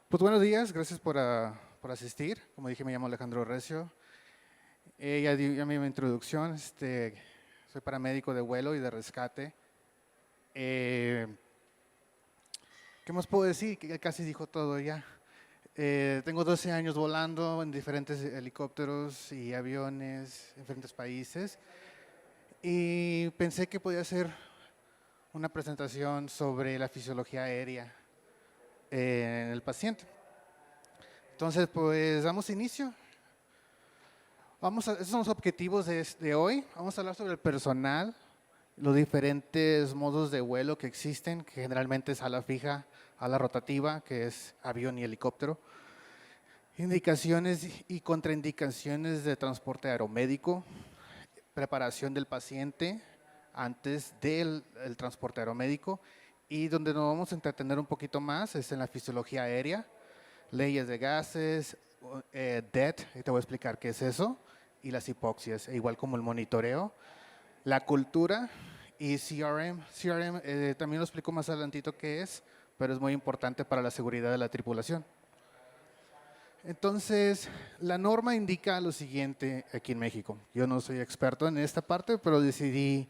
Pues buenos días, gracias por asistir. Como dije, me llamo Alejandro Recio. Ya mi introducción, soy paramédico de vuelo y de rescate. Eh, ¿Qué más puedo decir? Que casi dijo todo ya. Tengo 12 años volando en diferentes helicópteros y aviones en diferentes países. Y pensé que podía hacer una presentación sobre la fisiología aérea en el paciente. Entonces, pues damos inicio. Esos son los objetivos de hoy. Vamos a hablar sobre el personal, los diferentes modos de vuelo que existen, que generalmente es ala fija, ala rotativa, que es avión y helicóptero. Indicaciones y contraindicaciones de transporte aeromédico, preparación del paciente antes del transporte aeromédico, y donde nos vamos a entretener un poquito más es en la fisiología aérea, leyes de gases, DET, y te voy a explicar qué es eso, y las hipoxias, igual como el monitoreo, la cultura y CRM. CRM también lo explico más adelantito qué es, pero es muy importante para la seguridad de la tripulación. Entonces, la norma indica lo siguiente aquí en México. Yo no soy experto en esta parte, pero decidí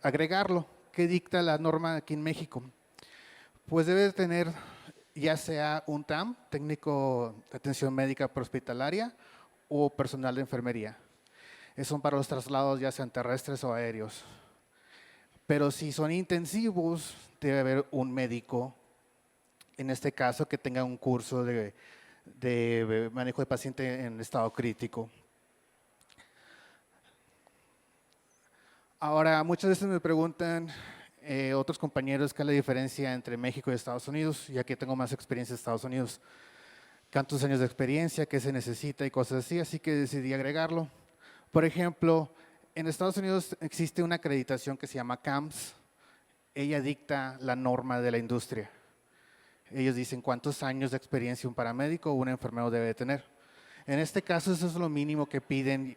agregarlo. ¿Qué dicta la norma aquí en México? Pues debe tener ya sea un TAM, técnico de atención médica prehospitalaria, o personal de enfermería. Son para los traslados ya sean terrestres o aéreos. Pero si son intensivos, debe haber un médico, en este caso, que tenga un curso de manejo de paciente en estado crítico. Ahora, muchas veces me preguntan otros compañeros qué es la diferencia entre México y Estados Unidos, ya que tengo más experiencia en Estados Unidos. ¿Cuántos años de experiencia? ¿Qué se necesita? Y cosas así que decidí agregarlo. Por ejemplo, en Estados Unidos existe una acreditación que se llama CAMS. Ella dicta la norma de la industria. Ellos dicen cuántos años de experiencia un paramédico o un enfermero debe tener. En este caso, eso es lo mínimo que piden.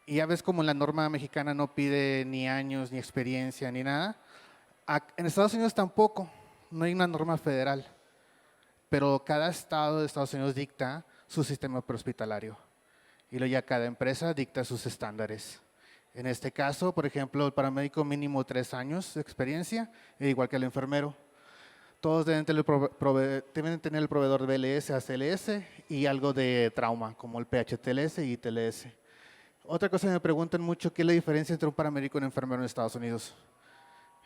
Y ya ves como la norma mexicana no pide ni años, ni experiencia, ni nada. En Estados Unidos tampoco, no hay una norma federal. Pero cada estado de Estados Unidos dicta su sistema prehospitalario. Y luego ya cada empresa dicta sus estándares. En este caso, por ejemplo, el paramédico mínimo 3 años de experiencia, igual que el enfermero. Todos deben tener el proveedor de BLS, ACLS y algo de trauma, como el PHTLS y TLS. Otra cosa que me preguntan mucho, ¿qué es la diferencia entre un paramédico y un enfermero en Estados Unidos?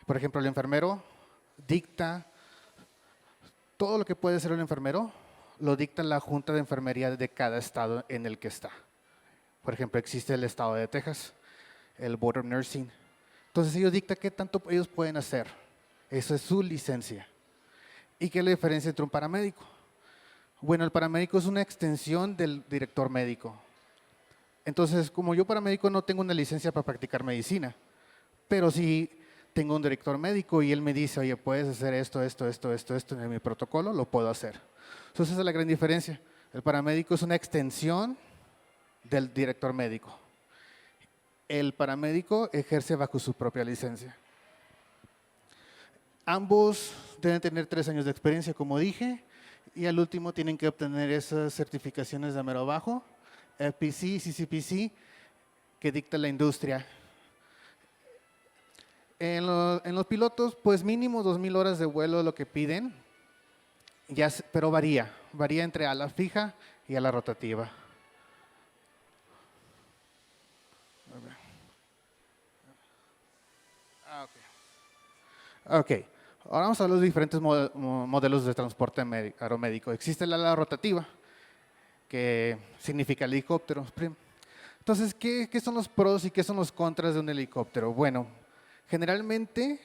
Por ejemplo, el enfermero dicta todo lo que puede ser un enfermero, lo dicta la Junta de Enfermería de cada estado en el que está. Por ejemplo, existe el estado de Texas, el Board of Nursing. Entonces ellos dictan qué tanto ellos pueden hacer. Eso es su licencia. ¿Y qué es la diferencia entre un paramédico? Bueno, el paramédico es una extensión del director médico. Entonces, como yo paramédico no tengo una licencia para practicar medicina, pero sí tengo un director médico y él me dice, oye, puedes hacer esto en mi protocolo, lo puedo hacer. Entonces, esa es la gran diferencia. El paramédico es una extensión del director médico. El paramédico ejerce bajo su propia licencia. Ambos deben tener 3 años de experiencia, como dije, y al último tienen que obtener esas certificaciones de mero abajo, FPC, CCPC, que dicta la industria. En los pilotos, pues mínimo 2,000 horas de vuelo lo que piden, pero varía entre ala fija y ala rotativa. Ok, ahora vamos a ver los diferentes modelos de transporte aeromédico. Existe la ala rotativa, que significa helicóptero. Entonces, ¿qué son los pros y qué son los contras de un helicóptero? Bueno, generalmente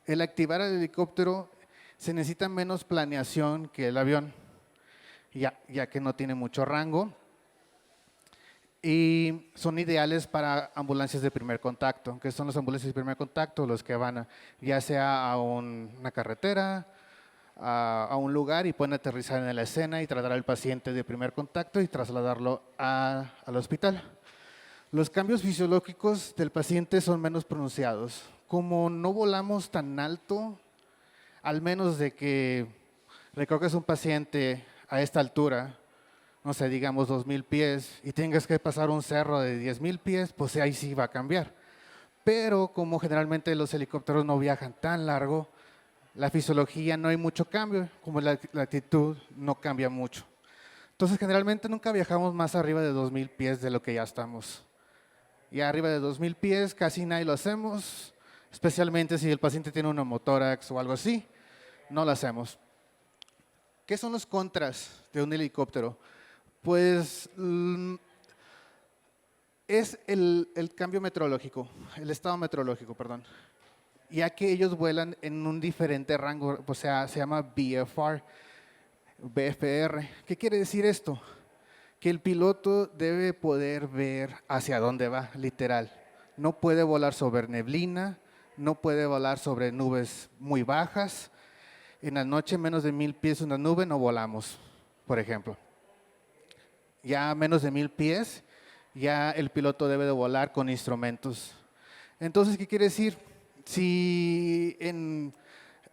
el activar el helicóptero se necesita menos planeación que el avión, ya que no tiene mucho rango. Y son ideales para ambulancias de primer contacto. ¿Qué son las ambulancias de primer contacto? Los que van ya sea a una carretera, a un lugar y pueden aterrizar en la escena y tratar al paciente de primer contacto y trasladarlo al hospital. Los cambios fisiológicos del paciente son menos pronunciados. Como no volamos tan alto, al menos de que recoges un paciente a esta altura, no sé, digamos 2,000 pies, y tengas que pasar un cerro de 10,000 pies, pues ahí sí va a cambiar. Pero como generalmente los helicópteros no viajan tan largo, la fisiología no hay mucho cambio, como la altitud no cambia mucho. Entonces generalmente nunca viajamos más arriba de 2,000 pies de lo que ya estamos. Y arriba de 2,000 pies casi nadie lo hacemos, especialmente si el paciente tiene un neumotórax o algo así, no lo hacemos. ¿Qué son los contras de un helicóptero? Pues es el cambio meteorológico, el estado meteorológico, perdón. Ya que ellos vuelan en un diferente rango, o sea, se llama BFR. ¿Qué quiere decir esto? Que el piloto debe poder ver hacia dónde va, literal. No puede volar sobre neblina, no puede volar sobre nubes muy bajas. En la noche, menos de 1,000 pies una nube, no volamos, por ejemplo. Ya a menos de 1,000 pies, ya el piloto debe de volar con instrumentos. Entonces, ¿qué quiere decir? Si en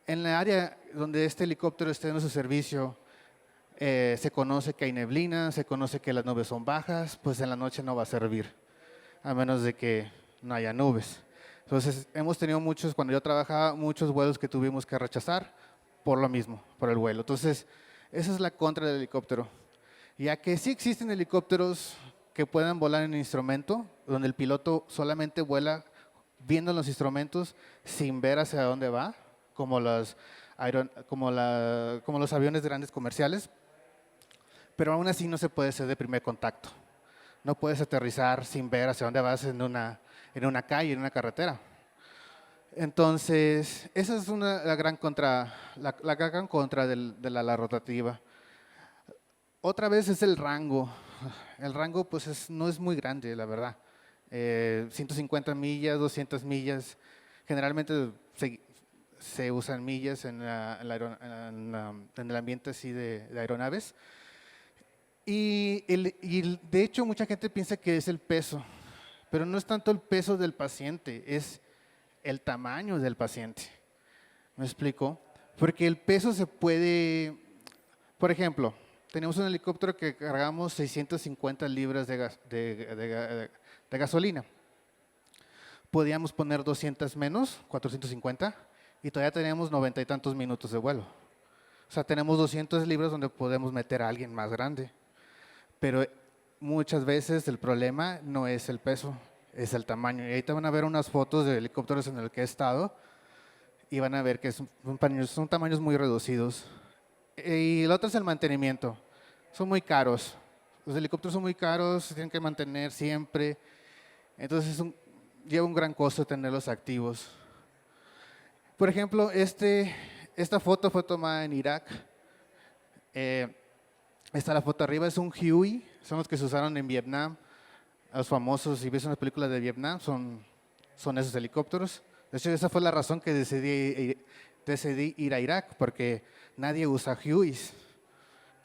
la área donde este helicóptero esté en su servicio, se conoce que hay neblina, se conoce que las nubes son bajas, pues en la noche no va a servir, a menos de que no haya nubes. Entonces, hemos tenido muchos, cuando yo trabajaba, muchos vuelos que tuvimos que rechazar por lo mismo, por el vuelo. Entonces, esa es la contra del helicóptero. Ya que sí existen helicópteros que puedan volar en instrumento, donde el piloto solamente vuela viendo los instrumentos sin ver hacia dónde va, como los aviones grandes comerciales, pero aún así no se puede hacer de primer contacto. No puedes aterrizar sin ver hacia dónde vas en una calle, en una carretera. Entonces, esa es la gran contra, la gran contra de la ala rotativa. Otra vez es el rango. El rango pues no es muy grande, la verdad. 150 millas, 200 millas. Generalmente se usan millas en el ambiente así de aeronaves. Y de hecho mucha gente piensa que es el peso, pero no es tanto el peso del paciente, es el tamaño del paciente. ¿Me explico? Porque el peso se puede, por ejemplo, tenemos un helicóptero que cargamos 650 libras de gasolina. Podíamos poner 200 menos, 450, y todavía teníamos 90 y tantos minutos de vuelo. O sea, tenemos 200 libras donde podemos meter a alguien más grande. Pero muchas veces el problema no es el peso, es el tamaño. Y ahorita van a ver unas fotos de helicópteros en el que he estado y van a ver que son tamaños muy reducidos. Y el otro es el mantenimiento. Son muy caros. Los helicópteros son muy caros, se tienen que mantener siempre. Entonces lleva un gran costo tenerlos activos. Por ejemplo, esta foto fue tomada en Irak. Está la foto arriba, es un Huey, son los que se usaron en Vietnam. Los famosos, si ves una película de Vietnam, son esos helicópteros. De hecho, esa fue la razón que decidí ir a Irak, porque nadie usa Hueys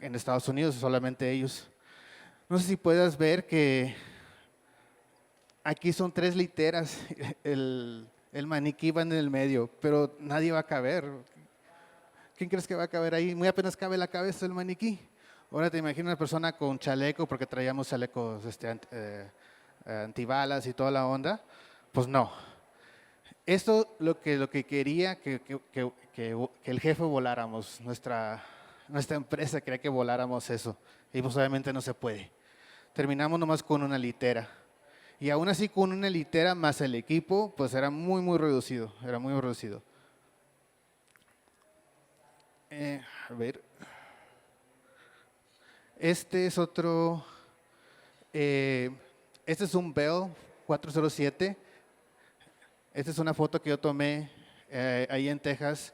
en Estados Unidos, solamente ellos. No sé si puedas ver que aquí son 3 literas, el maniquí va en el medio, pero nadie va a caber. ¿Quién crees que va a caber ahí? Muy apenas cabe la cabeza del maniquí. Ahora te imaginas una persona con chaleco, porque traíamos chalecos antibalas y toda la onda. Pues no. Esto lo que quería que el jefe voláramos, nuestra empresa quería que voláramos eso. Y pues obviamente no se puede. Terminamos nomás con una litera. Y aún así con una litera más el equipo, pues era muy, muy reducido. Era muy reducido. A ver. Este es otro, este es un Bell 407. Esta es una foto que yo tomé ahí en Texas.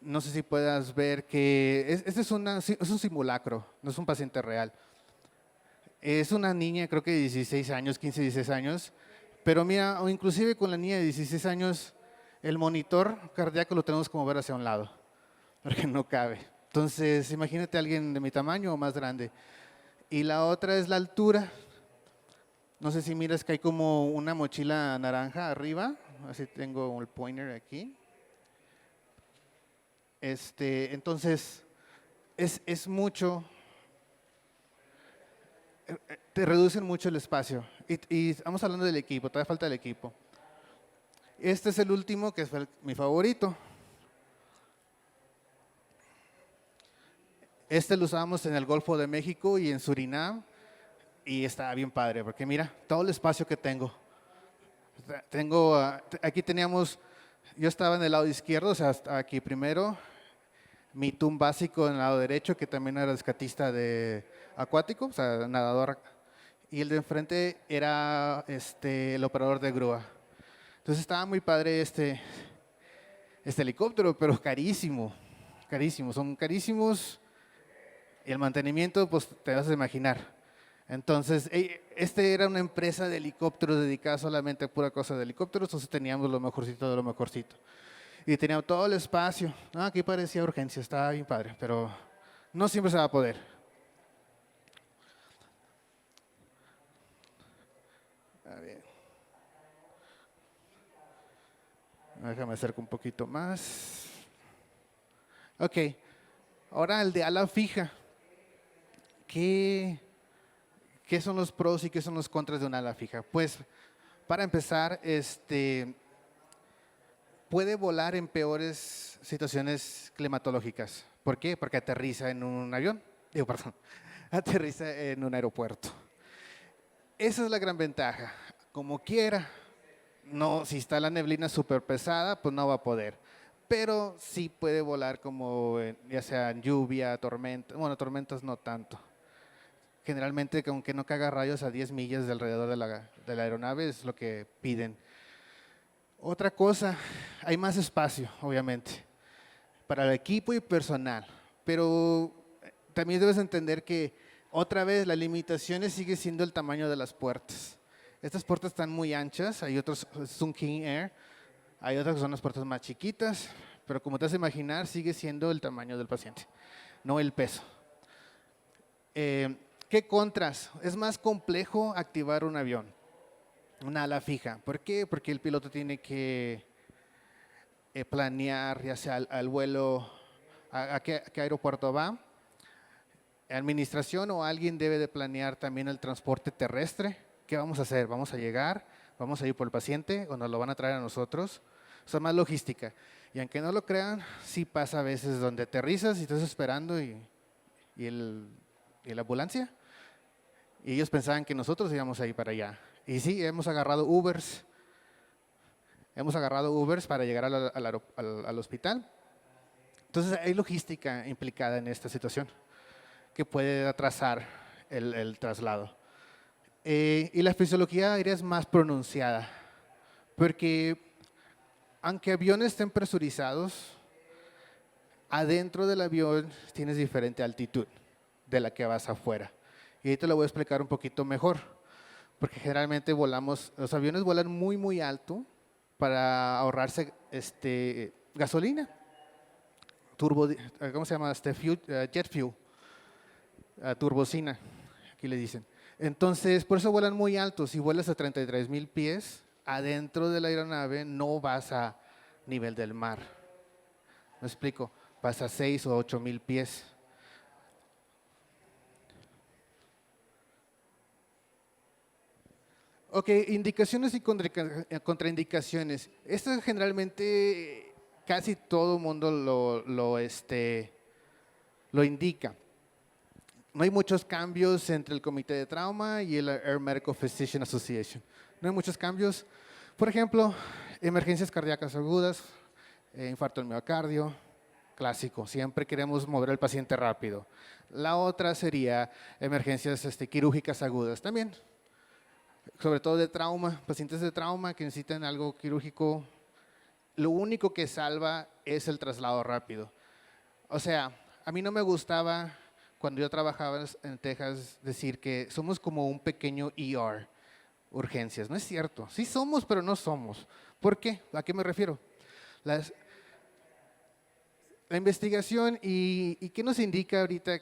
No sé si puedas ver que este es un simulacro, no es un paciente real. Es una niña, creo que de 16 años, 15, 16 años. Pero mira, o inclusive con la niña de 16 años, el monitor cardíaco lo tenemos como ver hacia un lado, porque no cabe. Entonces, imagínate a alguien de mi tamaño o más grande. Y la otra es la altura. No sé si miras que hay como una mochila naranja arriba. Así tengo el pointer aquí. Entonces, es mucho, te reducen mucho el espacio. Y estamos hablando del equipo, todavía falta el equipo. Este es el último, que es mi favorito. Este lo usábamos en el Golfo de México y en Surinam. Y está bien padre, porque mira, todo el espacio que tengo. Aquí teníamos, yo estaba en el lado izquierdo, o sea, hasta aquí primero. Mi TUM básico en el lado derecho, que también era rescatista de acuático, o sea, nadador. Y el de enfrente era el operador de grúa. Entonces estaba muy padre este helicóptero, pero carísimo, carísimo. Son carísimos y el mantenimiento, pues te vas a imaginar. Entonces, era una empresa de helicópteros dedicada solamente a pura cosa de helicópteros, entonces teníamos lo mejorcito de lo mejorcito. Y teníamos todo el espacio. Aquí parecía urgencia, estaba bien padre, pero no siempre se va a poder. A ver. Déjame acercar un poquito más. Ok, ahora el de ala fija. ¿Qué son los pros y qué son los contras de un ala fija? Pues, para empezar, puede volar en peores situaciones climatológicas. ¿Por qué? Porque aterriza en un avión. Aterriza en un aeropuerto. Esa es la gran ventaja. Como quiera, no, si está la neblina súper pesada, pues no va a poder. Pero sí puede volar como ya sea en lluvia, tormenta. Bueno, tormentas no tanto. Generalmente, aunque no caga rayos a 10 millas de alrededor de la aeronave, es lo que piden. Otra cosa, hay más espacio, obviamente, para el equipo y personal. Pero también debes entender que, otra vez, la limitación sigue siendo el tamaño de las puertas. Estas puertas están muy anchas, hay otros, es un King Air, hay otras que son las puertas más chiquitas, pero como te vas a imaginar, sigue siendo el tamaño del paciente, no el peso. ¿Qué contras? Es más complejo activar un avión, una ala fija. ¿Por qué? Porque el piloto tiene que planear, ya sea al vuelo, a qué aeropuerto va. Administración o alguien debe de planear también el transporte terrestre. ¿Qué vamos a hacer? ¿Vamos a llegar? ¿Vamos a ir por el paciente o nos lo van a traer a nosotros? O sea, más logística. Y aunque no lo crean, sí pasa a veces donde aterrizas y estás esperando y la ambulancia. Y ellos pensaban que nosotros íbamos a ir para allá. Y sí, hemos agarrado Ubers. Hemos agarrado Ubers para llegar al hospital. Entonces hay logística implicada en esta situación que puede atrasar el traslado. Y la fisiología aérea es más pronunciada, porque aunque aviones estén presurizados, adentro del avión tienes diferente altitud de la que vas afuera. Y ahí te lo voy a explicar un poquito mejor, porque generalmente los aviones vuelan muy, muy alto para ahorrarse gasolina, ¿cómo se llama? Jet fuel, turbocina, aquí le dicen. Entonces, por eso vuelan muy altos. Si vuelas a 33,000 pies, adentro de la aeronave no vas a nivel del mar. ¿Me explico? Vas a 6 o 8,000 pies. Ok, indicaciones y contraindicaciones. Esto generalmente casi todo el mundo lo indica. No hay muchos cambios entre el Comité de Trauma y el Air Medical Physician Association. No hay muchos cambios. Por ejemplo, emergencias cardíacas agudas, infarto del miocardio, clásico. Siempre queremos mover al paciente rápido. La otra sería emergencias quirúrgicas agudas también. Sobre todo de trauma, pacientes de trauma que necesitan algo quirúrgico. Lo único que salva es el traslado rápido. O sea, a mí no me gustaba, cuando yo trabajaba en Texas, decir que somos como un pequeño ER, urgencias. No es cierto. Sí somos, pero no somos. ¿Por qué? ¿A qué me refiero? La investigación y qué nos indica ahorita,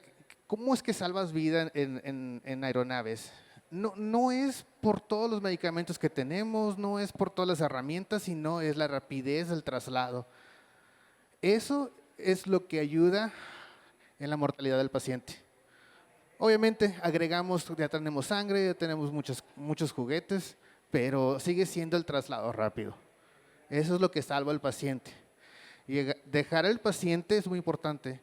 cómo es que salvas vida en aeronaves. No es por todos los medicamentos que tenemos, no es por todas las herramientas, sino es la rapidez del traslado. Eso es lo que ayuda en la mortalidad del paciente. Obviamente agregamos, ya tenemos sangre, ya tenemos muchos juguetes, pero sigue siendo el traslado rápido. Eso es lo que salva al paciente. Y dejar al paciente es muy importante,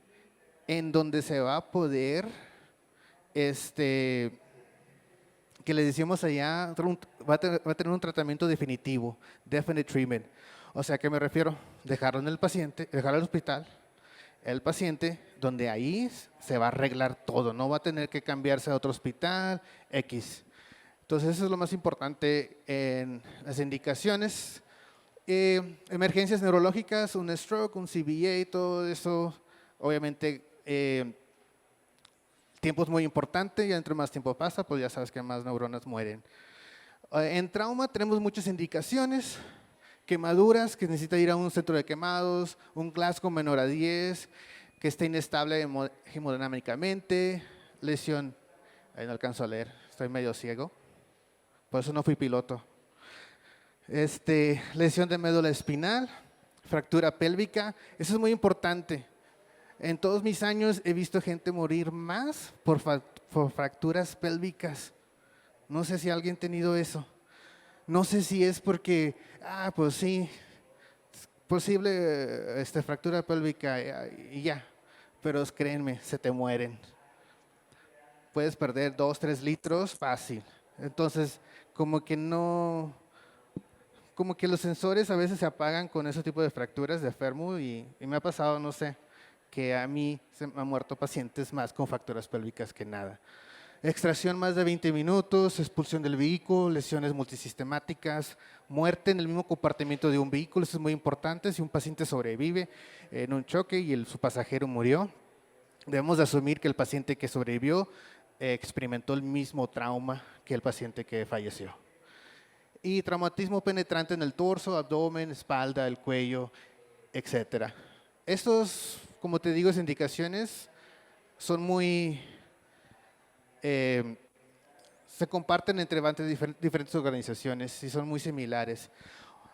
en donde se va a poder, que le decimos allá, va a tener un tratamiento definitivo, definite treatment. O sea, ¿a qué me refiero? Dejarlo en el paciente, dejarlo en el hospital, el paciente, donde ahí se va a arreglar todo, no va a tener que cambiarse a otro hospital, X. Entonces, eso es lo más importante en las indicaciones. Emergencias neurológicas, un stroke, un CVA, todo eso, obviamente, tiempo es muy importante, ya entre más tiempo pasa, pues ya sabes que más neuronas mueren. En trauma tenemos muchas indicaciones, quemaduras, que necesita ir a un centro de quemados, un Glasgow menor a 10, que esté inestable hemodinámicamente, lesión, ahí no alcanzo a leer, estoy medio ciego, por eso no fui piloto. Lesión de médula espinal, fractura pélvica, eso es muy importante. En todos mis años he visto gente morir más por fracturas pélvicas. No sé si alguien ha tenido eso. No sé si es porque, pues sí, posible fractura pélvica y ya. Pero créenme, se te mueren. Puedes perder 2, 3 litros fácil. Entonces, como que los sensores a veces se apagan con ese tipo de fracturas de fémur y me ha pasado, no sé, que a mí se me han muerto pacientes más con fracturas pélvicas que nada. Extracción más de 20 minutos, expulsión del vehículo, lesiones multisistemáticas, muerte en el mismo compartimiento de un vehículo, eso es muy importante. Si un paciente sobrevive en un choque y su pasajero murió, debemos de asumir que el paciente que sobrevivió experimentó el mismo trauma que el paciente que falleció. Y traumatismo penetrante en el torso, abdomen, espalda, el cuello, etc. Estos, como te digo, indicaciones son muy… se comparten entre diferentes organizaciones y son muy similares.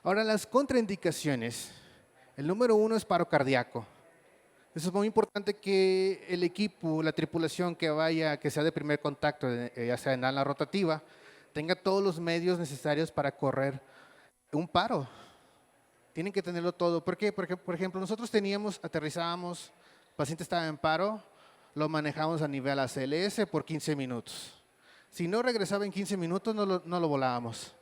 Ahora, las contraindicaciones. El número 1 es paro cardíaco. Eso es muy importante que el equipo, la tripulación que sea de primer contacto, ya sea en ala rotativa, tenga todos los medios necesarios para correr un paro. Tienen que tenerlo todo. ¿Por qué? Porque, por ejemplo, nosotros aterrizábamos, el paciente estaba en paro, lo manejamos a nivel ACLS por 15 minutos. Si no regresaba en 15 minutos, no lo volábamos.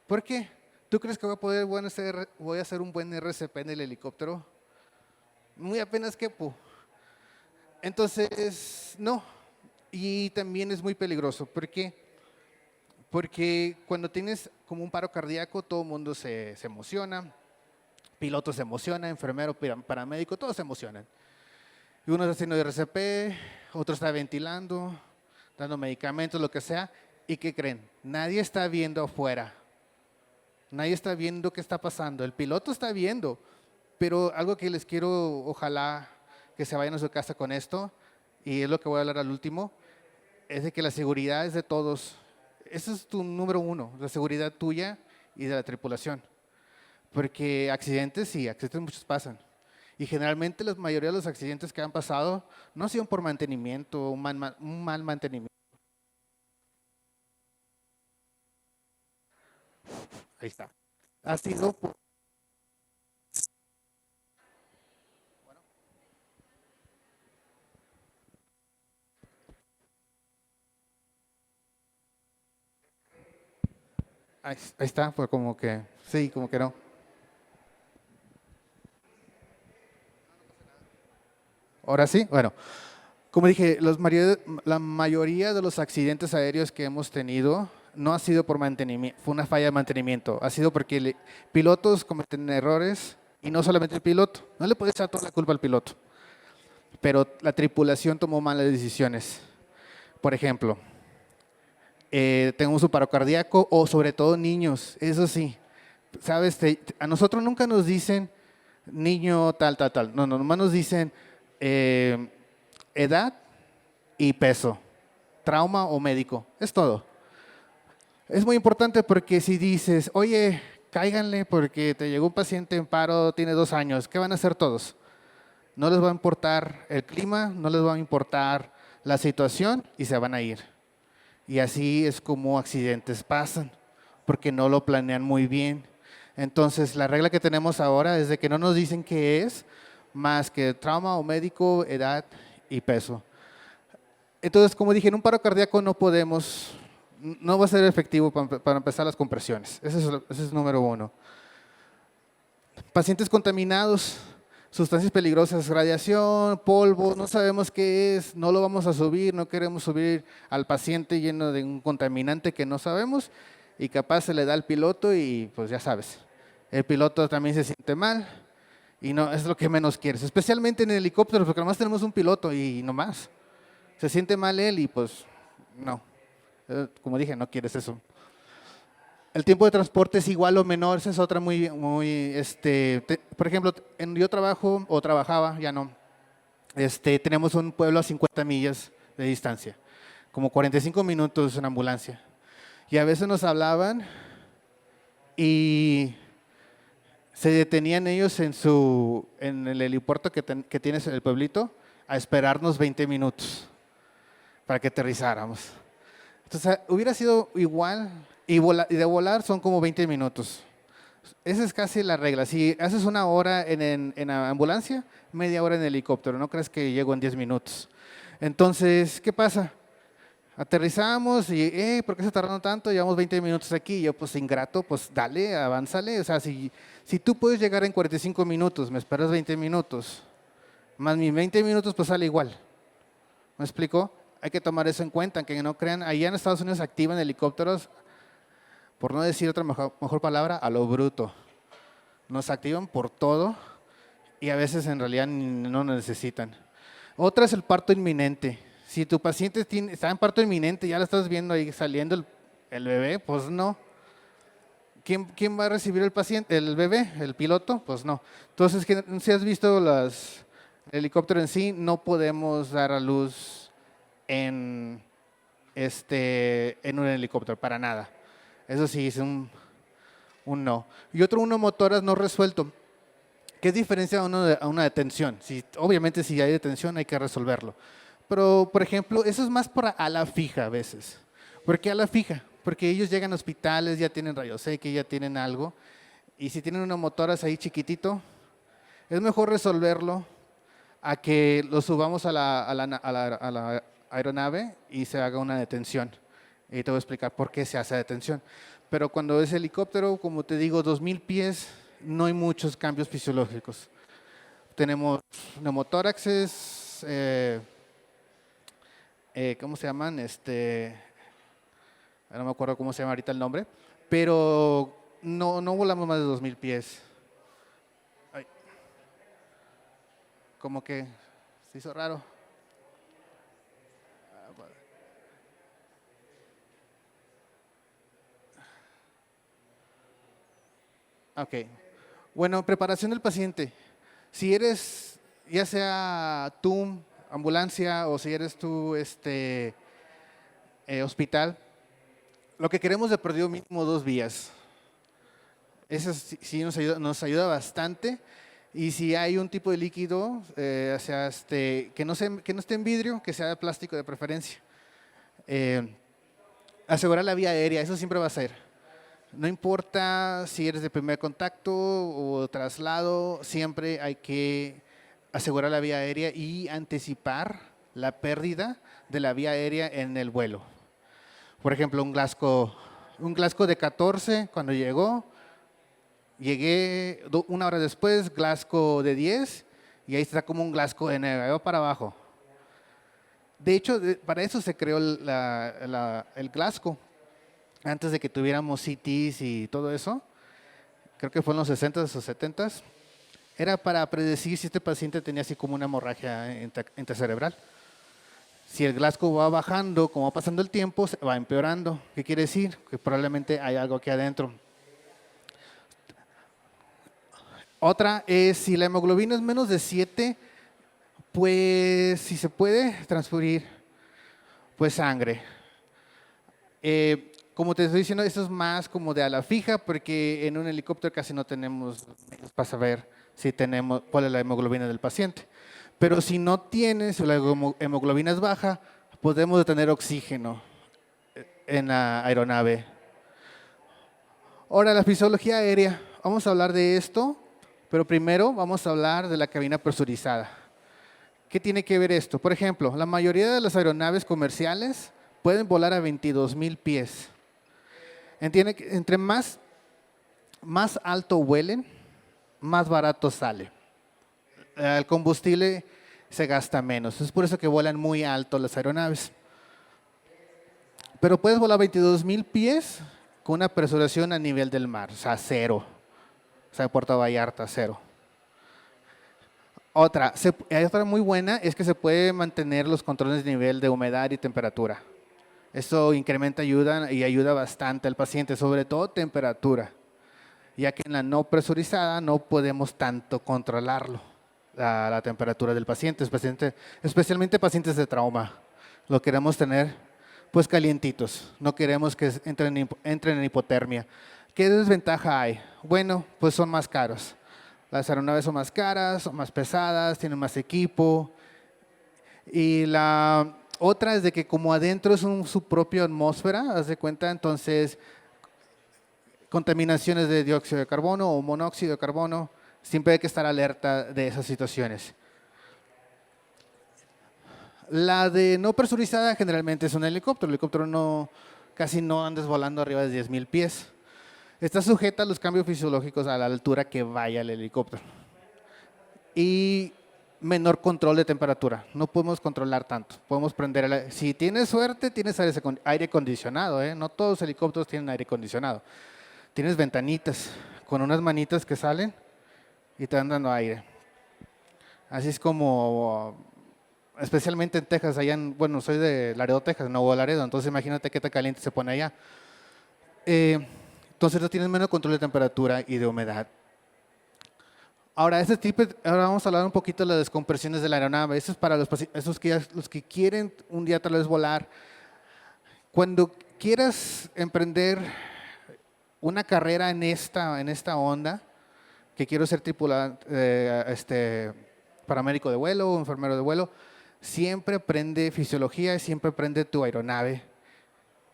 ¿Por qué? ¿Tú crees que voy a hacer un buen RCP en el helicóptero? Muy apenas quepo. Entonces, no. Y también es muy peligroso. ¿Por qué? Porque cuando tienes como un paro cardíaco, todo el mundo se emociona. Piloto se emociona, enfermero, paramédico, todos se emocionan. Y uno está haciendo RCP, otro está ventilando, dando medicamentos, lo que sea. ¿Y qué creen? Nadie está viendo afuera. Nadie está viendo qué está pasando. El piloto está viendo. Pero algo que les quiero, ojalá que se vayan a su casa con esto, y es lo que voy a hablar al último, es de que la seguridad es de todos. Ese es tu número 1, la seguridad tuya y de la tripulación. Porque accidentes, sí, accidentes muchos pasan. Y generalmente la mayoría de los accidentes que han pasado no han sido por mantenimiento, un mal mantenimiento. Ahí está. Ha sido por… Ahí está, pues como que sí, como que no. Ahora sí, bueno. Como dije, la mayoría de los accidentes aéreos que hemos tenido no ha sido por mantenimiento, fue una falla de mantenimiento, ha sido porque pilotos cometen errores y no solamente el piloto, no le puedes echar toda la culpa al piloto, pero la tripulación tomó malas decisiones. Por ejemplo, tenemos un paro cardíaco o sobre todo niños, eso sí, sabes, a nosotros nunca nos dicen niño tal, no, nomás nos dicen… edad y peso, trauma o médico, es todo. Es muy importante porque si dices, oye, cáiganle porque te llegó un paciente en paro, tiene 2 años, ¿qué van a hacer todos? No les va a importar el clima, no les va a importar la situación y se van a ir. Y así es como accidentes pasan, porque no lo planean muy bien. Entonces, la regla que tenemos ahora es de que no nos dicen qué es, más que trauma o médico, edad y peso. Entonces, como dije, en un paro cardíaco no va a ser efectivo para empezar las compresiones. Ese es número uno. Pacientes contaminados, sustancias peligrosas, radiación, polvo, no sabemos qué es, no lo vamos a subir, no queremos subir al paciente lleno de un contaminante que no sabemos y capaz se le da al piloto y pues ya sabes, el piloto también se siente mal y no es lo que menos quieres, especialmente en el helicóptero porque nomás tenemos un piloto y no más. Se siente mal él y pues no, como dije, no quieres eso. El tiempo de transporte es igual o menor, esa es otra por ejemplo, yo trabajo o trabajaba, ya no, tenemos un pueblo a 50 millas de distancia, como 45 minutos en ambulancia. Y a veces nos hablaban y se detenían ellos en el helipuerto que tienes en el pueblito a esperarnos 20 minutos para que aterrizáramos. Entonces, hubiera sido igual y de volar son como 20 minutos. Esa es casi la regla. Si haces una hora en la ambulancia, media hora en el helicóptero. No crees que llego en 10 minutos. Entonces, ¿qué pasa? Aterrizamos y, ¿por qué se tardaron tanto? Llevamos 20 minutos aquí. Y yo, pues ingrato, pues dale, avánzale. O sea, si tú puedes llegar en 45 minutos, me esperas 20 minutos, más mis 20 minutos, pues sale igual. ¿Me explico? Hay que tomar eso en cuenta, que no crean, allá en Estados Unidos activan helicópteros, por no decir otra mejor palabra, a lo bruto. Nos activan por todo y a veces en realidad no necesitan. Otra es el parto inminente. Si tu paciente está en parto inminente, ya lo estás viendo ahí saliendo el bebé, pues no. ¿Quién va a recibir el paciente? ¿El bebé? ¿El piloto? Pues no. Entonces, si has visto el helicóptero en sí, no podemos dar a luz en un helicóptero, para nada. Eso sí es un no. Y otro, uno motoras no resuelto. ¿Qué diferencia a una detención? Obviamente si hay detención hay que resolverlo. Pero, por ejemplo, eso es más por a la fija a veces. ¿Por qué a la fija? Porque ellos llegan a hospitales, ya tienen rayos X, ya tienen algo. Y si tienen una motoras ahí chiquitito, es mejor resolverlo a que lo subamos a la aeronave y se haga una detención. Y te voy a explicar por qué se hace detención. Pero cuando es helicóptero, como te digo, 2000 pies, no hay muchos cambios fisiológicos. Tenemos neumotóraxes, ¿cómo se llaman? No me acuerdo cómo se llama ahorita el nombre, pero no volamos más de 2000 pies. Ay. Como que se hizo raro. Ok. Bueno, preparación del paciente. Si eres, ya sea tú, ambulancia, o si eres tú, hospital, lo que queremos de perdido mínimo 2 vías. Eso sí nos ayuda bastante. Y si hay un tipo de líquido, que no esté en vidrio, que sea de plástico de preferencia. Asegurar la vía aérea, eso siempre va a ser. No importa si eres de primer contacto o traslado, siempre hay que asegurar la vía aérea y anticipar la pérdida de la vía aérea en el vuelo. Por ejemplo, un Glasgow de 14, cuando llegué 1 hora después, Glasgow de 10, y ahí está como un Glasgow de 9, va para abajo. De hecho, para eso se creó el Glasgow. Antes de que tuviéramos CTs y todo eso, creo que fue en los 60s o 70s, era para predecir si este paciente tenía así como una hemorragia intracerebral. Si el Glasgow va bajando, como va pasando el tiempo, se va empeorando. ¿Qué quiere decir? Que probablemente hay algo aquí adentro. Otra es, si la hemoglobina es menos de 7, pues si se puede transferir, pues sangre. como te estoy diciendo, esto es más como de ala fija, porque en un helicóptero casi no tenemos medios para saber si tenemos, cuál es la hemoglobina del paciente. Pero si no tienes, si la hemoglobina es baja, podemos tener oxígeno en la aeronave. Ahora, la fisiología aérea. Vamos a hablar de esto, pero primero vamos a hablar de la cabina presurizada. ¿Qué tiene que ver esto? Por ejemplo, la mayoría de las aeronaves comerciales pueden volar a 22,000 pies. Entiende que entre más alto vuelen, más barato sale. El combustible se gasta menos. Es por eso que vuelan muy alto las aeronaves. Pero puedes volar 22,000 pies con una presurización a nivel del mar, o sea, cero. O sea, Puerto Vallarta, cero. Otra muy buena es que se puede mantener los controles de nivel de humedad y temperatura. Esto incrementa ayuda bastante al paciente, sobre todo temperatura, ya que en la no presurizada no podemos tanto controlarlo, la temperatura del paciente, especialmente pacientes de trauma. Lo queremos tener pues calientitos, no queremos que entren en hipotermia. ¿Qué desventaja hay? Bueno, pues son más caros. Las aeronaves son más caras, son más pesadas, tienen más equipo. Y la otra es de que como adentro es su propia atmósfera, haz de cuenta, entonces contaminaciones de dióxido de carbono o monóxido de carbono, siempre hay que estar alerta de esas situaciones. La de no presurizada generalmente es un helicóptero. El helicóptero casi no andes volando arriba de 10,000 pies. Está sujeta a los cambios fisiológicos a la altura que vaya el helicóptero. Y menor control de temperatura. No podemos controlar tanto. Podemos prender, si tienes suerte, tienes aire acondicionado. No todos los helicópteros tienen aire acondicionado. Tienes ventanitas con unas manitas que salen y te van dando aire. Así es como, especialmente en Texas, bueno, soy de Laredo, Texas, Nuevo Laredo, entonces imagínate qué tan caliente se pone allá. Entonces no tienes menos control de temperatura y de humedad. Ahora, ahora vamos a hablar un poquito de las descompresiones de la aeronave. Eso es para los que quieren un día tal vez volar. Cuando quieras emprender una carrera en esta onda, que quiero ser tripulante, paramédico de vuelo o enfermero de vuelo, siempre aprende fisiología, siempre aprende tu aeronave.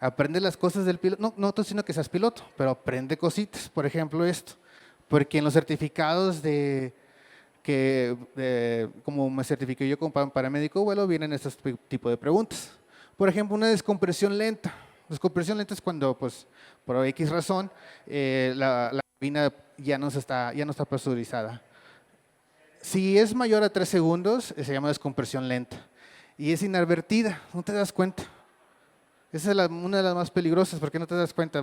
Aprende las cosas del piloto. No estoy diciendo que seas piloto, pero aprende cositas. Por ejemplo, esto. Porque en los certificados como me certifiqué yo como paramédico de vuelo, vienen estos tipos de preguntas. Por ejemplo, una descompresión lenta. Descompresión lenta es cuando, pues, por X razón, la cabina ya no está presurizada. Si es mayor a 3 segundos, se llama descompresión lenta. Y es inadvertida, no te das cuenta. Esa es una de las más peligrosas porque no te das cuenta.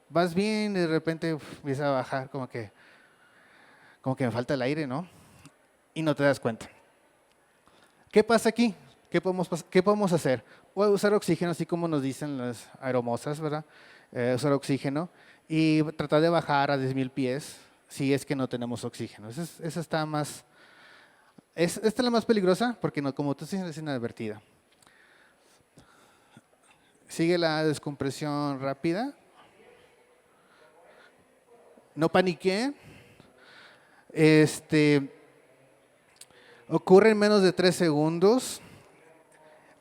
Vas bien y de repente empieza a bajar como que me falta el aire, ¿no? Y no te das cuenta. ¿Qué pasa aquí? ¿Qué podemos hacer? Voy a usar oxígeno, así como nos dicen las aeromosas, ¿verdad? Usar oxígeno y tratar de bajar a 10,000 pies si es que no tenemos oxígeno. Esa está más. Esta es la más peligrosa porque como tú dices, es inadvertida. Sigue la descompresión rápida. No paniqueen. Ocurre en menos de 3 segundos.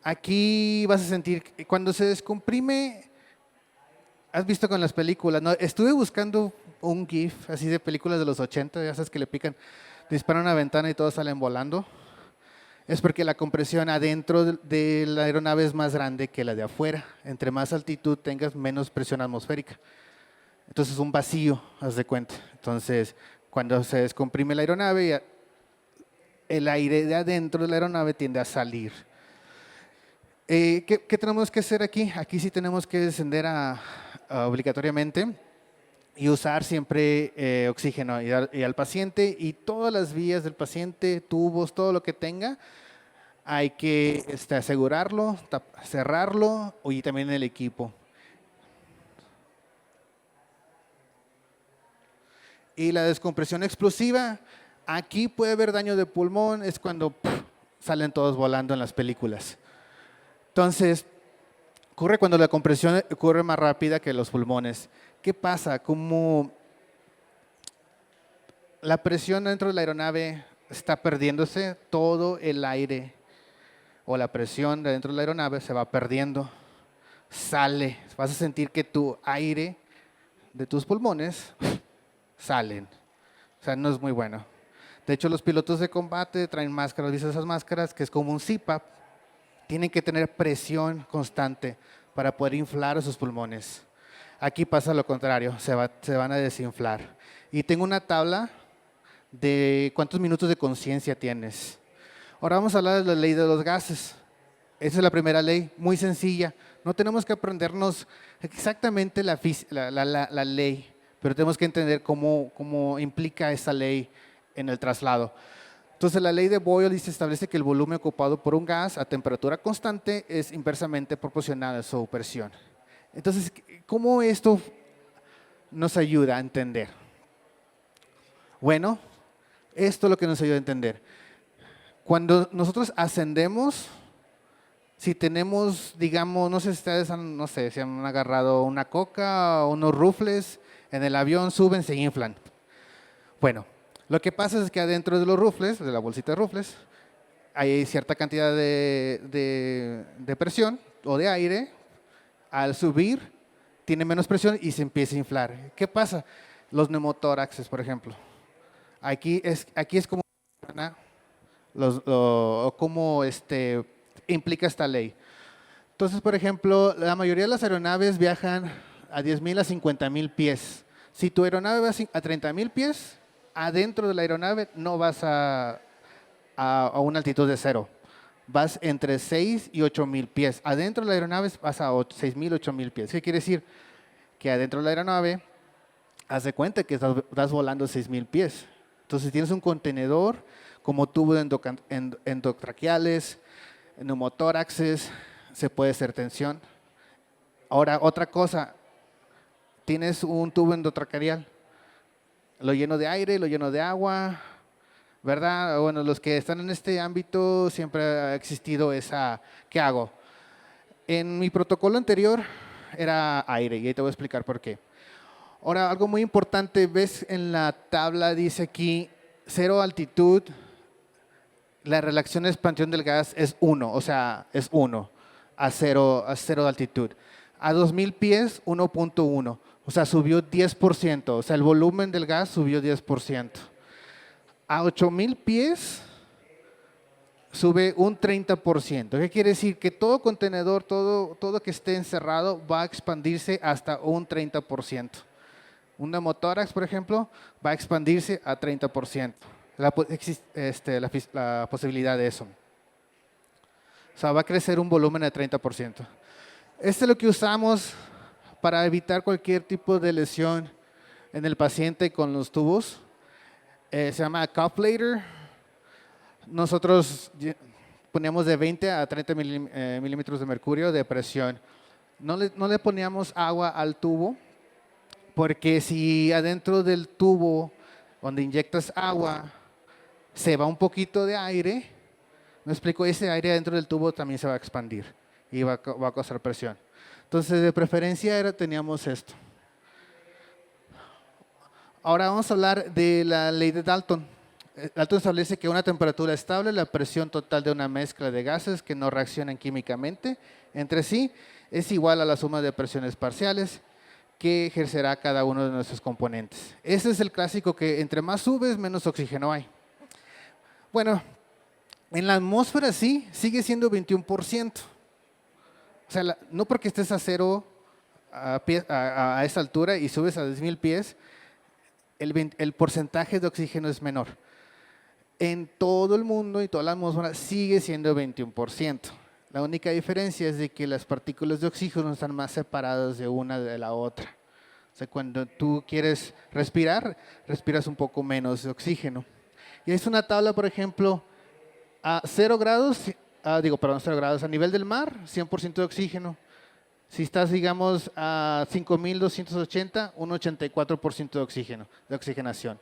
Aquí vas a sentir, cuando se descomprime, has visto con las películas, ¿no? Estuve buscando un GIF así de películas de los 80, ya sabes que le disparan una ventana y todos salen volando. Es porque la compresión adentro de la aeronave es más grande que la de afuera. Entre más altitud tengas, menos presión atmosférica. Entonces es un vacío, haz de cuenta. Entonces, cuando se descomprime la aeronave, el aire de adentro de la aeronave tiende a salir. ¿Qué tenemos que hacer aquí? Aquí sí tenemos que descender obligatoriamente y usar siempre oxígeno y al paciente y todas las vías del paciente, tubos, todo lo que tenga, hay que asegurarlo, cerrarlo y también el equipo. Y la descompresión explosiva, aquí puede haber daño de pulmón, es cuando salen todos volando en las películas. Entonces, Ocurre cuando la compresión ocurre más rápida que los pulmones. ¿Qué pasa? Como la presión dentro de la aeronave está perdiéndose, todo el aire o la presión dentro de la aeronave se va perdiendo, sale. Vas a sentir que tu aire de tus pulmones salen. O sea, no es muy bueno. De hecho, los pilotos de combate traen máscaras, ¿viste esas máscaras? Que es como un CPAP. Tienen que tener presión constante para poder inflar sus pulmones. Aquí pasa lo contrario, se van a desinflar. Y tengo una tabla de cuántos minutos de conciencia tienes. Ahora vamos a hablar de la ley de los gases. Esa es la primera ley, muy sencilla. No tenemos que aprendernos exactamente la ley, pero tenemos que entender cómo implica esa ley en el traslado. Entonces, la ley de Boyle establece que el volumen ocupado por un gas a temperatura constante es inversamente proporcional a su presión. Entonces, ¿cómo esto nos ayuda a entender? Bueno, esto es lo que nos ayuda a entender. Cuando nosotros ascendemos, si tenemos, digamos, no sé si ustedes si han agarrado una coca o unos rufles en el avión, suben, se inflan. Bueno, lo que pasa es que adentro de los rufles, de la bolsita de rufles, hay cierta cantidad de presión o de aire. Al subir, tiene menos presión y se empieza a inflar. ¿Qué pasa? Los neumotóraxes, por ejemplo. Aquí es como cómo implica esta ley. Entonces, por ejemplo, la mayoría de las aeronaves viajan a 10,000 a 50,000 pies. Si tu aeronave va a 30,000 pies, adentro de la aeronave no vas a una altitud de 0. Vas entre 6 y 8,000 pies. Adentro de la aeronave vas a 6,000, 8,000 pies. ¿Qué quiere decir? Que adentro de la aeronave, haz de cuenta que estás volando 6,000 pies. Entonces tienes un contenedor como tubo endotraqueales, neumotóraxes, se puede hacer tensión. Ahora, otra cosa, tienes un tubo endotraqueal, lo lleno de aire, lo lleno de agua, ¿verdad? Bueno, los que están en este ámbito siempre ha existido esa, ¿qué hago? En mi protocolo anterior era aire y ahí te voy a explicar por qué. Ahora, algo muy importante, ves en la tabla, dice aquí, 0 altitud, la relación de expansión del gas es 1, o sea, es 1 a 0 de altitud. A 2,000 pies, 1.1, o sea, subió 10%, o sea, el volumen del gas subió 10%. A 8,000 pies, sube un 30%. ¿Qué quiere decir? Que todo contenedor, todo que esté encerrado va a expandirse hasta un 30%. Un neumotórax, por ejemplo, va a expandirse a 30%. Existe la posibilidad de eso. O sea, va a crecer un volumen de 30%. Este es lo que usamos para evitar cualquier tipo de lesión en el paciente con los tubos. Se llama Cufflator. Nosotros poníamos de 20 a 30 milímetros de mercurio de presión. No le poníamos agua al tubo, porque si adentro del tubo donde inyectas agua se va un poquito de aire, me explico, ese aire dentro del tubo también se va a expandir y va a causar presión. Entonces, de preferencia teníamos esto. Ahora vamos a hablar de la ley de Dalton. Dalton establece que a una temperatura estable, la presión total de una mezcla de gases que no reaccionan químicamente entre sí es igual a la suma de presiones parciales que ejercerá cada uno de nuestros componentes. Ese es el clásico que entre más subes, menos oxígeno hay. Bueno, en la atmósfera sí, sigue siendo 21%. O sea, no porque estés a 0 a esa altura y subes a 10,000 pies, el porcentaje de oxígeno es menor. En todo el mundo y toda la atmósfera sigue siendo 21%. La única diferencia es de que las partículas de oxígeno están más separadas de una de la otra. O sea, cuando tú quieres respirar, respiras un poco menos de oxígeno. Y es una tabla, por ejemplo, a 0 grados, 0 grados, a nivel del mar, 100% de oxígeno. Si estás, digamos, a 5,280, un 84% de oxígeno, de oxigenación.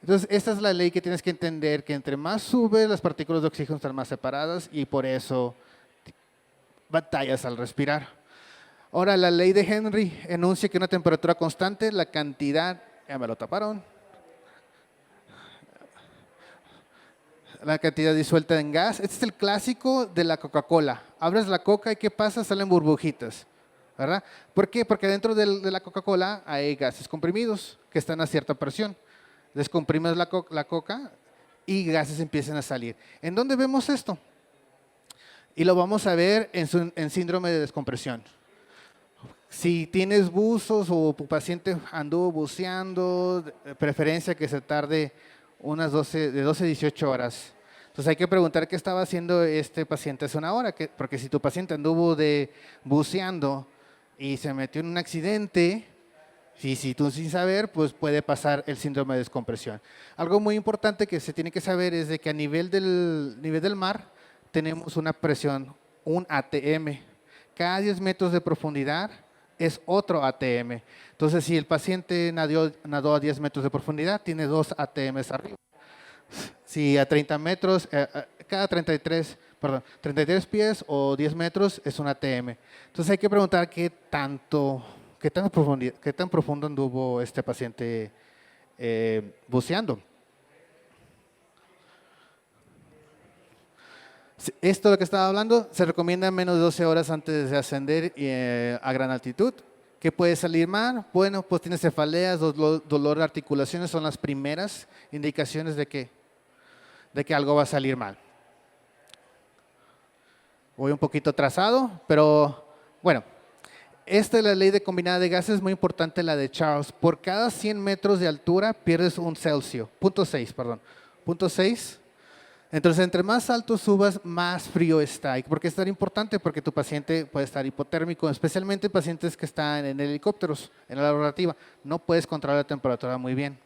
Entonces, esta es la ley que tienes que entender, que entre más subes, las partículas de oxígeno están más separadas y por eso batallas al respirar. Ahora, la ley de Henry enuncia que una temperatura constante, la cantidad, ya me lo taparon, la cantidad disuelta en gas. Este es el clásico de la Coca-Cola. Abres la coca y ¿qué pasa? Salen burbujitas, ¿verdad? ¿Por qué? Porque dentro de la Coca-Cola hay gases comprimidos que están a cierta presión. Descomprimes la coca y gases empiezan a salir. ¿En dónde vemos esto? Y lo vamos a ver en síndrome de descompresión. Si tienes buzos o tu paciente anduvo buceando, de preferencia que se tarde de 12 a 18 horas. Entonces hay que preguntar qué estaba haciendo este paciente hace una hora, porque si tu paciente anduvo buceando y se metió en un accidente, y si tú sin saber, pues puede pasar el síndrome de descompresión. Algo muy importante que se tiene que saber es de que a nivel del mar tenemos una presión, un ATM. Cada 10 metros de profundidad es otro ATM. Entonces, si el paciente nadó a 10 metros de profundidad, tiene 2 ATMs arriba. Si a 30 metros, cada 33 pies o 10 metros es un ATM. Entonces, hay que preguntar qué tan profundo anduvo este paciente buceando. Esto de lo que estaba hablando, se recomienda menos de 12 horas antes de ascender a gran altitud. ¿Qué puede salir mal? Bueno, pues tienes cefaleas, dolor de articulaciones, son las primeras indicaciones de que algo va a salir mal. Voy un poquito atrasado, pero bueno. Esta es la ley de combinada de gases, es muy importante la de Charles. Por cada 100 metros de altura pierdes un Celsius, 0.6. Entonces, entre más alto subas, más frío está. ¿Y por qué es tan importante? Porque tu paciente puede estar hipotérmico, especialmente pacientes que están en helicópteros, en la rotativa. No puedes controlar la temperatura muy bien.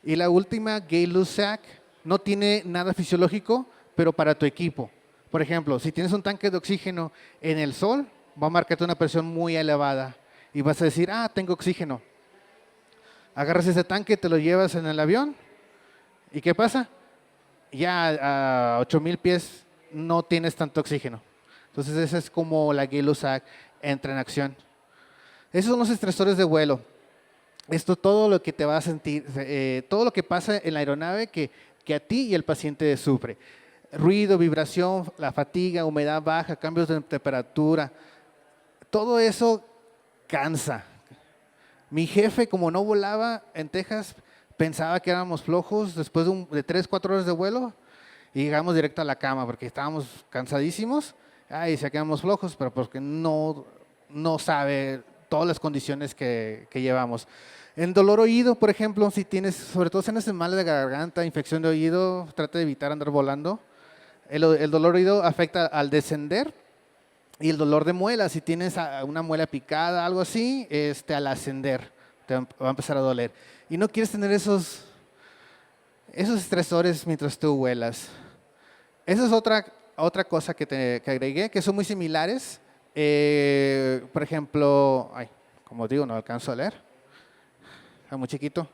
Y la última, Gay-Lussac, no tiene nada fisiológico, pero para tu equipo. Por ejemplo, si tienes un tanque de oxígeno en el sol, va a marcarte una presión muy elevada y vas a decir, tengo oxígeno. Agarras ese tanque, te lo llevas en el avión y ¿qué pasa? Ya a 8,000 pies no tienes tanto oxígeno. Entonces esa es como la Gay-Lussac entra en acción. Esos son los estresores de vuelo. Esto todo lo que te va a sentir, todo lo que pasa en la aeronave que a ti y el paciente sufre. Ruido, vibración, la fatiga, humedad baja, cambios de temperatura. Todo eso cansa. Mi jefe, como no volaba en Texas, pensaba que éramos flojos después de 3, 4 horas de vuelo y llegamos directo a la cama porque estábamos cansadísimos. Y se quedamos flojos, pero porque no sabe todas las condiciones que llevamos. En dolor oído, por ejemplo, si tienes, sobre todo si tienes mal de garganta, infección de oído, trata de evitar andar volando. El dolor oído afecta al descender. Y el dolor de muela, si tienes una muela picada, algo así, al ascender, te va a empezar a doler. Y no quieres tener esos estresores mientras tú vuelas. Esa es otra cosa que agregué, que son muy similares. Por ejemplo, como digo, no alcanzo a leer. Está muy chiquito.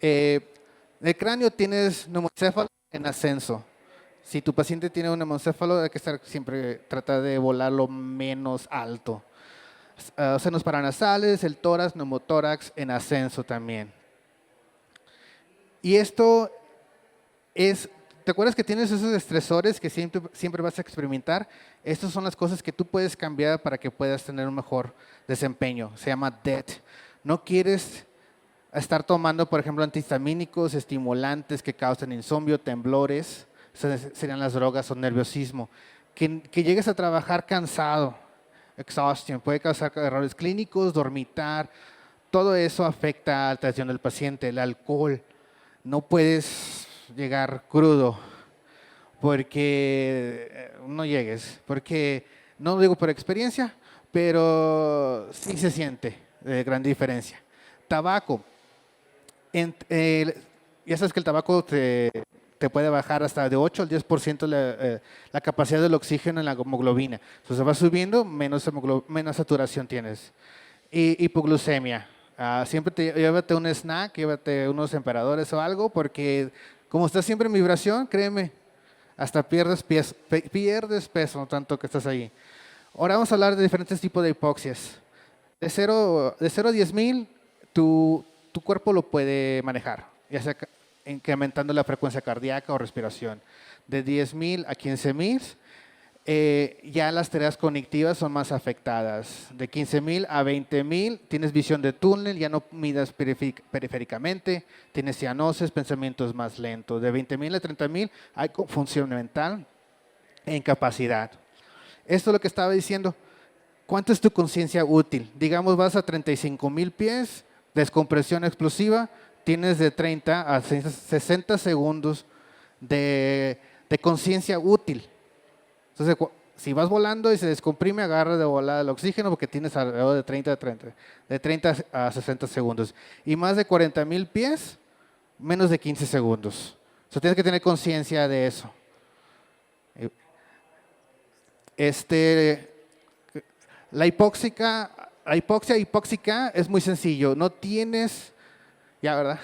En el cráneo tienes neumocéfalo en ascenso. Si tu paciente tiene un neumocéfalo, hay que tratar de volar lo menos alto. Senos paranasales, el tórax, neumotórax en ascenso también. Y esto es, ¿te acuerdas que tienes esos estresores que siempre vas a experimentar? Estas son las cosas que tú puedes cambiar para que puedas tener un mejor desempeño. Se llama DET. No quieres estar tomando, por ejemplo, antihistamínicos, estimulantes que causan insomnio, temblores. Serían las drogas o nerviosismo. Que llegues a trabajar cansado, exhaustion, puede causar errores clínicos, dormitar. Todo eso afecta a la alteración del paciente. El alcohol, no puedes llegar crudo porque no llegues. Porque, no lo digo por experiencia, pero sí se siente gran diferencia. Tabaco. Ya sabes que el tabaco te puede bajar hasta de 8 al 10% la capacidad del oxígeno en la hemoglobina. Entonces va subiendo, menos saturación tienes. Y hipoglucemia. Siempre llévate un snack, llévate unos emperadores o algo, porque como estás siempre en vibración, créeme, Hasta pierdes peso, tanto que estás ahí. Ahora vamos a hablar de diferentes tipos de hipoxias. De 0 a 10,000, tu cuerpo lo puede manejar, ya sea incrementando la frecuencia cardíaca o respiración. De 10,000 a 15,000, ya las tareas cognitivas son más afectadas. De 15,000 a 20,000 tienes visión de túnel, ya no miras periféricamente, tienes cianosis, pensamientos más lentos. De 20,000 a 30,000 hay confusión mental e incapacidad. Esto es lo que estaba diciendo. ¿Cuánto es tu conciencia útil? Digamos, vas a 35,000 pies, descompresión explosiva, tienes de 30 a 60 segundos de conciencia útil. Entonces, si vas volando y se descomprime, agarra de volada el oxígeno porque tienes alrededor de 30 a 60 segundos. Y más de 40,000 pies, menos de 15 segundos. Entonces, tienes que tener conciencia de eso. La hipoxia hipóxica es muy sencillo. No tienes, ya, ¿verdad?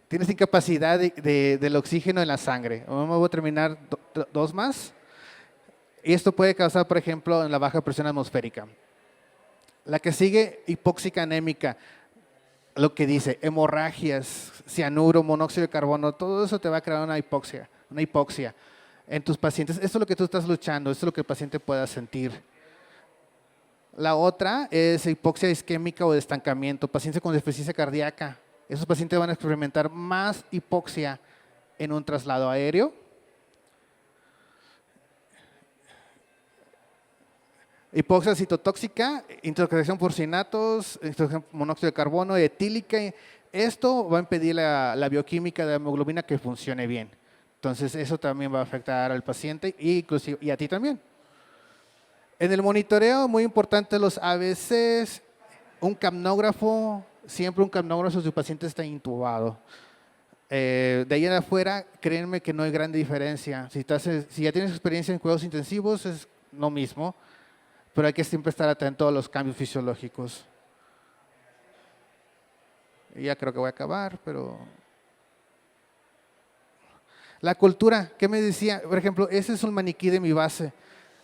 Tienes incapacidad del oxígeno en la sangre. Vamos a terminar dos más. Y esto puede causar, por ejemplo, en la baja presión atmosférica. La que sigue, hipóxica anémica, lo que dice, hemorragias, cianuro, monóxido de carbono, todo eso te va a crear una hipoxia en tus pacientes. Esto es lo que tú estás luchando, esto es lo que el paciente pueda sentir. La otra es hipoxia isquémica o de estancamiento, pacientes con deficiencia cardíaca. Esos pacientes van a experimentar más hipoxia en un traslado aéreo. Hipoxia citotóxica, intoxicación por cinatos, intoxicación por monóxido de carbono, etílica. Esto va a impedir la bioquímica de la hemoglobina que funcione bien. Entonces, eso también va a afectar al paciente y a ti también. En el monitoreo, muy importante los ABCs, un capnógrafo, siempre un capnógrafo si tu paciente está intubado. De ahí en afuera, créanme que no hay gran diferencia. Si ya tienes experiencia en cuidados intensivos, es lo mismo, pero hay que siempre estar atento a los cambios fisiológicos. Y ya creo que voy a acabar, pero... La cultura, ¿qué me decía? Por ejemplo, ese es un maniquí de mi base.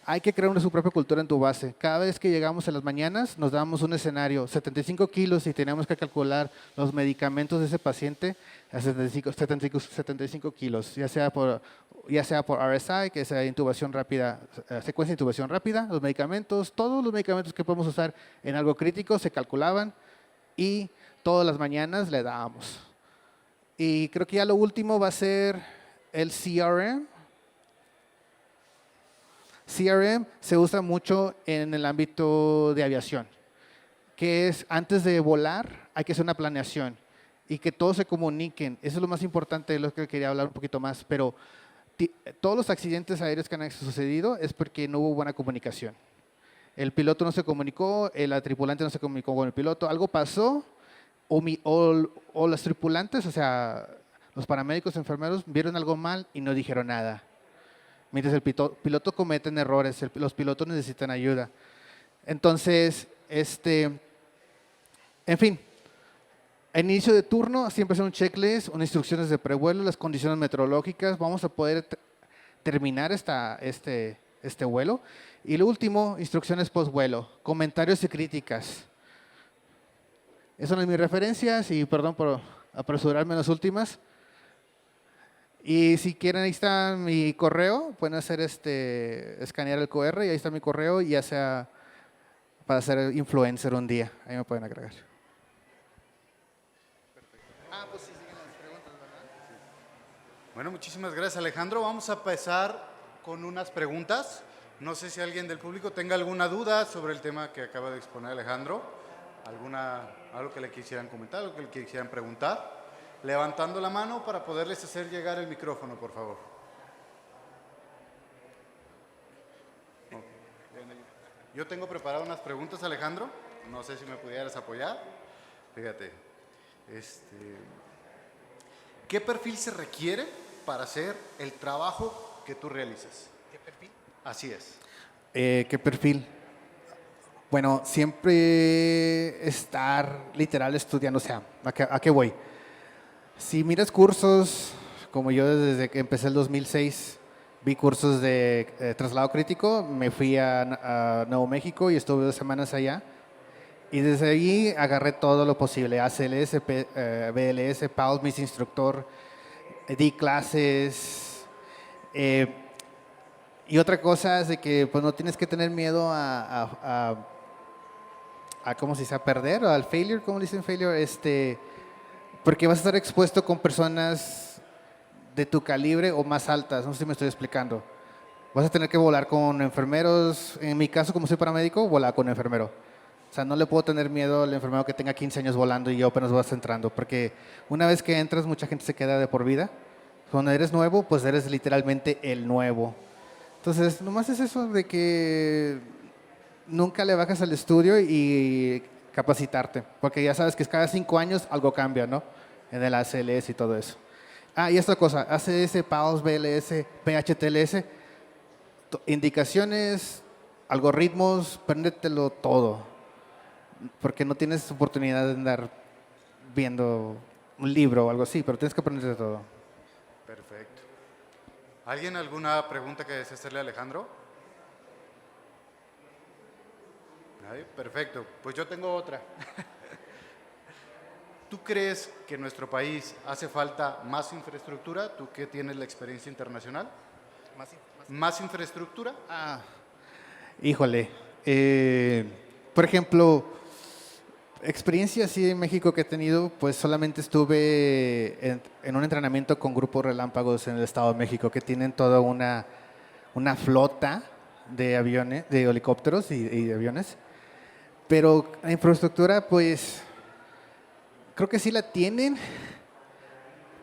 Hay que crear su propia cultura en tu base. Cada vez que llegamos en las mañanas, nos damos un escenario, 75 kilos y tenemos que calcular los medicamentos de ese paciente a 75 kilos, ya sea por RSI, que es intubación rápida, secuencia de intubación rápida, los medicamentos, todos los medicamentos que podemos usar en algo crítico se calculaban y todas las mañanas le dábamos. Y creo que ya lo último va a ser el CRM. CRM se usa mucho en el ámbito de aviación, que es antes de volar hay que hacer una planeación y que todos se comuniquen. Eso es lo más importante, de lo que quería hablar un poquito más, pero todos los accidentes aéreos que han sucedido es porque no hubo buena comunicación. El piloto no se comunicó, la tripulante no se comunicó con el piloto, algo pasó o los tripulantes, o sea, los paramédicos, enfermeros, vieron algo mal y no dijeron nada. Mientras el piloto cometen errores, los pilotos necesitan ayuda. Entonces, en fin, al inicio de turno siempre es un checklist, unas instrucciones de prevuelo, las condiciones meteorológicas, vamos a poder terminar este vuelo. Y lo último, instrucciones post-vuelo, comentarios y críticas. Esas son mis referencias y perdón por apresurarme en las últimas. Y si quieren, ahí está mi correo, pueden hacer escanear el QR y ahí está mi correo, ya sea para ser influencer un día, ahí me pueden agregar. Pues sí, siguen las preguntas, ¿verdad? Sí. Bueno, muchísimas gracias, Alejandro. Vamos a empezar con unas preguntas. No sé si alguien del público tenga alguna duda sobre el tema que acaba de exponer Alejandro, algo que le quisieran comentar, algo que le quisieran preguntar. Levantando la mano para poderles hacer llegar el micrófono, por favor. Yo tengo preparadas unas preguntas, Alejandro. No sé si me pudieras apoyar. Fíjate. ¿Qué perfil se requiere para hacer el trabajo que tú realizas? ¿Qué perfil? Así es. ¿Qué perfil? Bueno, siempre estar literal estudiando, o sea, ¿a qué voy? Si miras cursos, como yo desde que empecé el 2006, vi cursos de traslado crítico, me fui a Nuevo México y estuve 2 semanas allá. Y desde allí agarré todo lo posible, ACLS, BLS, PAUL, mis instructor, di clases. Y otra cosa es de que pues, no tienes que tener miedo a ¿cómo se dice? A perder, o al failure, ¿cómo dicen failure? Porque vas a estar expuesto con personas de tu calibre o más altas, no sé si me estoy explicando. Vas a tener que volar con enfermeros, en mi caso como soy paramédico, volar con enfermero. O sea, no le puedo tener miedo al enfermero que tenga 15 años volando y yo apenas vas entrando, porque una vez que entras mucha gente se queda de por vida. Cuando eres nuevo, pues eres literalmente el nuevo. Entonces, nomás es eso de que nunca le bajas al estudio y capacitarte, porque ya sabes que cada 5 años algo cambia, ¿no? En el ACLS y todo eso. Ah, y esta cosa, ACS, PALS, BLS, PHTLS, indicaciones, algoritmos, préndetelo todo, porque no tienes oportunidad de andar viendo un libro o algo así, pero tienes que aprender todo. Perfecto. ¿Alguien alguna pregunta que desee hacerle a Alejandro? ¿Nadie? Perfecto. Pues yo tengo otra. ¿Tú crees que en nuestro país hace falta más infraestructura? ¿Tú que tienes la experiencia internacional? ¿Más infraestructura? Ah, híjole. Por ejemplo, experiencia así en México que he tenido, pues solamente estuve en un entrenamiento con grupos relámpagos en el Estado de México que tienen toda una flota de aviones, de helicópteros y de aviones. Pero la infraestructura, pues, creo que sí la tienen,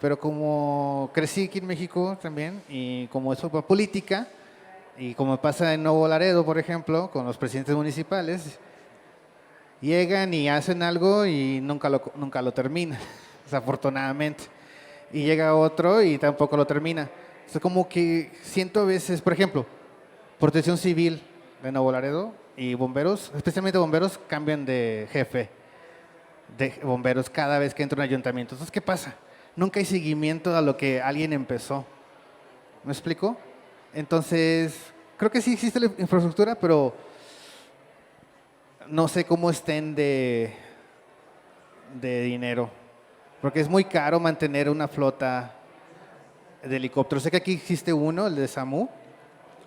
pero como crecí aquí en México también, y como es por política, y como pasa en Nuevo Laredo, por ejemplo, con los presidentes municipales, llegan y hacen algo y nunca lo terminan, desafortunadamente. Y llega otro y tampoco lo termina. Es como que siento a veces, por ejemplo, Protección Civil de Nuevo Laredo y bomberos, especialmente bomberos, cambian de jefe de bomberos cada vez que entra un ayuntamiento. Entonces, ¿qué pasa? Nunca hay seguimiento a lo que alguien empezó. ¿Me explico? Entonces, creo que sí existe la infraestructura, pero no sé cómo estén de dinero. Porque es muy caro mantener una flota de helicópteros. Sé que aquí existe uno, el de SAMU.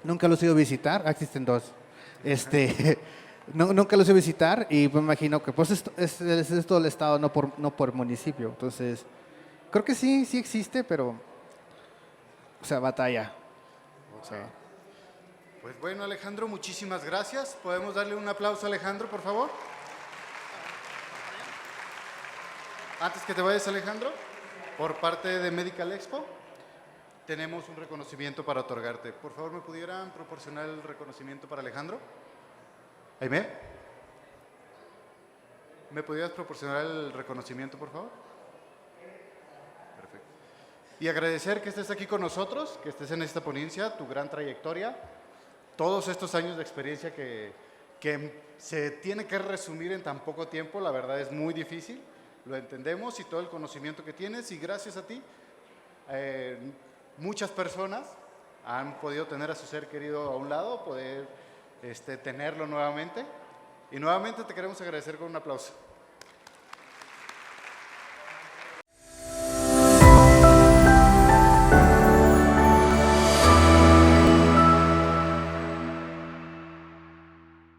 Nunca los he ido a visitar. Ah, existen 2. Nunca los he ido a visitar y me imagino que pues es todo el estado, no por municipio. Entonces, creo que sí existe, pero, o sea, batalla. O sea, Pues bueno, Alejandro, muchísimas gracias. ¿Podemos darle un aplauso a Alejandro, por favor? Antes que te vayas, Alejandro, por parte de Medical Expo, tenemos un reconocimiento para otorgarte. Por favor, ¿me pudieran proporcionar el reconocimiento para Alejandro? Aime, ¿me pudieras proporcionar el reconocimiento, por favor? Perfecto. Y agradecer que estés aquí con nosotros, que estés en esta ponencia, tu gran trayectoria, todos estos años de experiencia que se tiene que resumir en tan poco tiempo, la verdad es muy difícil, lo entendemos, y todo el conocimiento que tienes, y gracias a ti, muchas personas han podido tener a su ser querido a un lado, poder tenerlo nuevamente, y nuevamente te queremos agradecer con un aplauso.